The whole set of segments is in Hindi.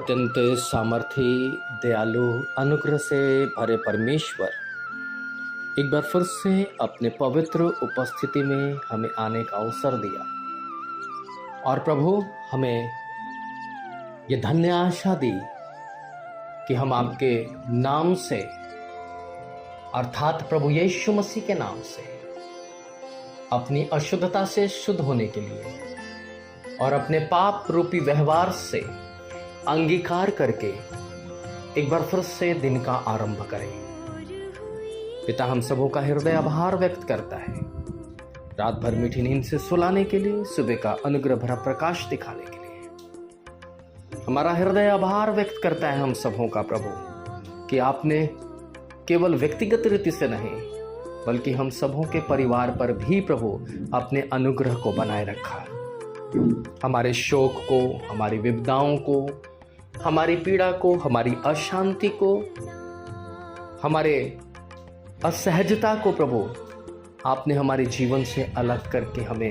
अत्यंत सामर्थी, दयालु, अनुग्रह से भरे परमेश्वर एक बार फिर से अपने पवित्र उपस्थिति में हमें आने का अवसर दिया। और प्रभु हमें ये धन्य आशा दी कि हम आपके नाम से अर्थात प्रभु यीशु मसीह के नाम से अपनी अशुद्धता से शुद्ध होने के लिए और अपने पाप रूपी व्यवहार से अंगीकार करके एक बार फिर से दिन का आरंभ करें। पिता हम सबों का हृदय आभार व्यक्त करता है रात भर मीठी नींद से सुलाने के लिए, सुबह का अनुग्रह भरा प्रकाश दिखाने के लिए। हमारा हृदय आभार व्यक्त करता है हम सबों का प्रभु कि आपने केवल व्यक्तिगत रीति से नहीं बल्कि हम सबों के परिवार पर भी प्रभु अपने अनुग्रह को बनाए रखा। हमारे शोक को, हमारी विपदाओं को, हमारी पीड़ा को, हमारी अशांति को, हमारे असहजता को प्रभु आपने हमारे जीवन से अलग करके हमें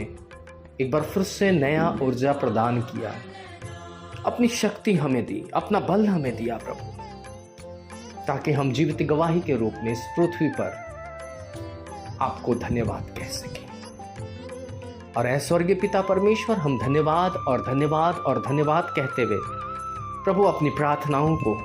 एक बार फिर से नया ऊर्जा प्रदान किया। अपनी शक्ति हमें दी, अपना बल हमें दिया प्रभु, ताकि हम जीवित गवाही के रूप में इस पृथ्वी पर आपको धन्यवाद कह सकें। और ऐ स्वर्गीय पिता परमेश्वर, हम धन्यवाद और धन्यवाद और धन्यवाद कहते हुए प्रभु अपनी प्रार्थनाओं को,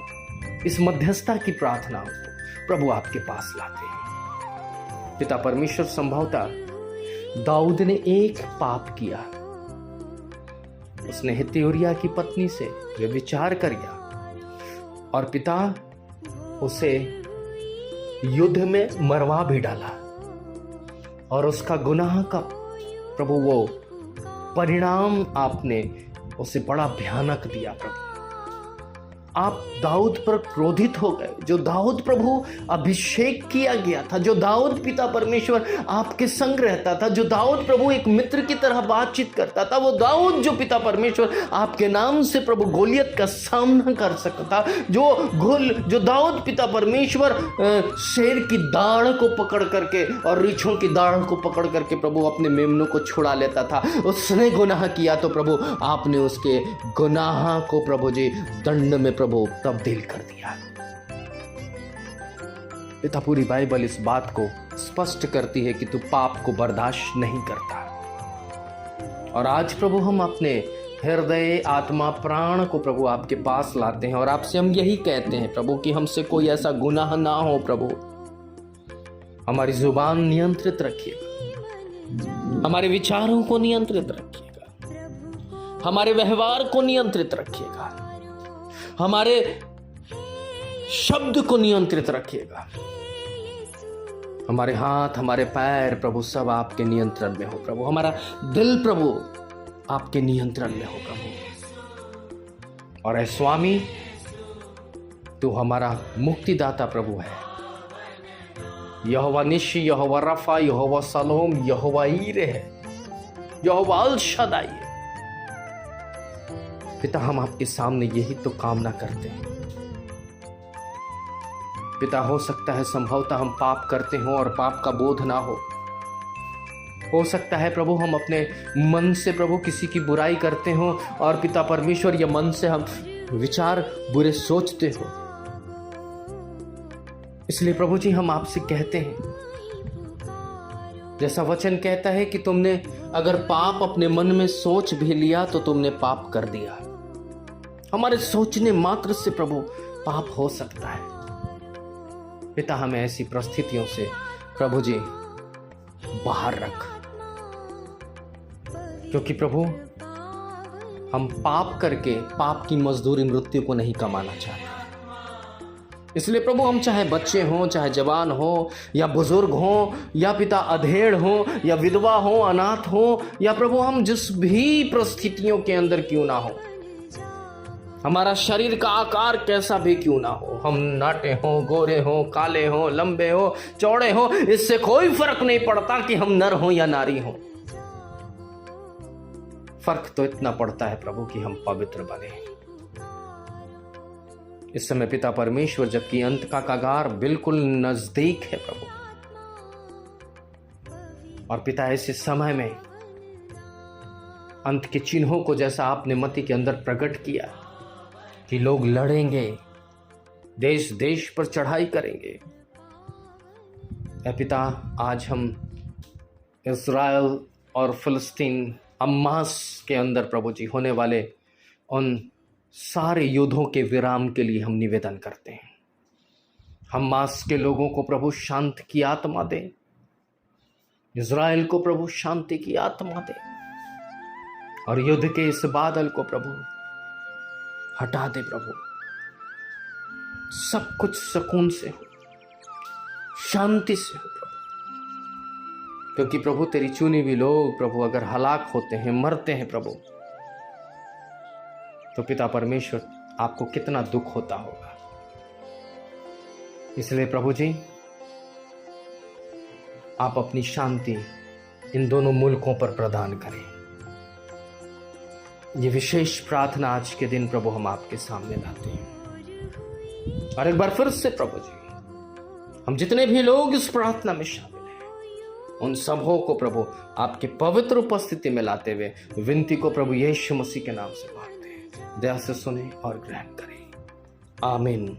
इस मध्यस्थता की प्रार्थनाओं को प्रभु आपके पास लाते हैं। पिता परमेश्वर, संभवतः दाऊद ने एक पाप किया, उसने हित्ती उरिय्याह की पत्नी से व्यभिचार कर गया और पिता उसे युद्ध में मरवा भी डाला और उसका गुनाह का प्रभु वो परिणाम आपने उसे बड़ा भयानक दिया। प्रभु आप दाऊद पर क्रोधित हो गए, जो दाऊद प्रभु अभिषेक किया गया था, जो दाऊद पिता परमेश्वर आपके संग रहता था, जो दाऊद प्रभु एक मित्र की तरह बातचीत करता था, वो दाऊद जो पिता परमेश्वर आपके नाम से प्रभु गोलियत का सामना कर सकता था, जो दाऊद पिता परमेश्वर शेर की दाढ़ को पकड़ करके और रीछों की दाढ़ को पकड़ करके प्रभु अपने मेमनों को छुड़ा लेता था, उसने गुनाह किया तो प्रभु आपने उसके गुनाह को प्रभु जी दंड में प्रभु तब्दील कर दिया। पिता पूरी बाइबल इस बात को स्पष्ट करती है कि तू पाप को बर्दाश्त नहीं करता। और आज प्रभु हम अपने हृदय, आत्मा, प्राण को प्रभु आपके पास लाते हैं और आपसे हम यही कहते हैं प्रभु कि हमसे कोई ऐसा गुनाह ना हो। प्रभु हमारी जुबान नियंत्रित रखिएगा, हमारे विचारों को नियंत्रित रखिएगा, हमारे व्यवहार को नियंत्रित रखिएगा, हमारे शब्द को नियंत्रित रखिएगा, हमारे हाथ, हमारे पैर प्रभु सब आपके नियंत्रण में हो। प्रभु हमारा दिल प्रभु आपके नियंत्रण में हो प्रभु। और ऐ स्वामी, तू हमारा मुक्तिदाता प्रभु है। यहोवा निशी, यहोवा रफा, यहोवा सलोम, यहोवा ईरे है, यहोवा अल शदाई है। पिता हम आपके सामने यही तो कामना करते हैं। पिता हो सकता है संभवतः हम पाप करते हो और पाप का बोध ना हो सकता है प्रभु हम अपने मन से प्रभु किसी की बुराई करते हो और पिता परमेश्वर ये मन से हम विचार बुरे सोचते हो। इसलिए प्रभु जी हम आपसे कहते हैं, जैसा वचन कहता है कि तुमने अगर पाप अपने मन में सोच भी लिया तो तुमने पाप कर दिया। हमारे सोचने मात्र से प्रभु पाप हो सकता है। पिता हमें ऐसी परिस्थितियों से प्रभु जी बाहर रख, क्योंकि प्रभु हम पाप करके पाप की मजदूरी मृत्यु को नहीं कमाना चाहते। इसलिए प्रभु हम चाहे बच्चे हों, चाहे जवान हो, या बुजुर्ग हों, या पिता अधेड़ हो, या विधवा हो, अनाथ हो, या प्रभु हम जिस भी परिस्थितियों के अंदर क्यों ना हो, हमारा शरीर का आकार कैसा भी क्यों ना हो, हम नाटे हो, गोरे हो, काले हो, लंबे हो, चौड़े हो, इससे कोई फर्क नहीं पड़ता कि हम नर हो या नारी हो। फर्क तो इतना पड़ता है प्रभु कि हम पवित्र बने। इस समय पिता परमेश्वर, जबकि अंत का कगार बिल्कुल नजदीक है प्रभु, और पिता ऐसे समय में अंत के चिन्हों को जैसा आपने मत्ती के अंदर प्रकट किया कि लोग लड़ेंगे, देश देश पर चढ़ाई करेंगे। ऐ पिता, आज हम इज़राइल और फ़िलिस्तीन हमास के अंदर प्रभु जी होने वाले उन सारे युद्धों के विराम के लिए हम निवेदन करते हैं। हमास के लोगों को प्रभु शांति की आत्मा दे, इज़राइल को प्रभु शांति की आत्मा दे, और युद्ध के इस बादल को प्रभु हटा दे। प्रभु सब कुछ सुकून से हो, शांति से हो प्रभु, क्योंकि प्रभु तेरी चुनी हुई लोग प्रभु अगर हलाक होते हैं, मरते हैं प्रभु, तो पिता परमेश्वर आपको कितना दुख होता होगा। इसलिए प्रभु जी, आप अपनी शांति इन दोनों मुल्कों पर प्रदान करें। ये विशेष प्रार्थना आज के दिन प्रभु हम आपके सामने लाते हैं। और एक बार फिर से प्रभु जी, हम जितने भी लोग इस प्रार्थना में शामिल हैं, उन सबों को प्रभु आपके पवित्र उपस्थिति में लाते हुए विनती को प्रभु यीशु मसीह के नाम से मांगते हैं। दया से सुने और ग्रहण करें। आमीन।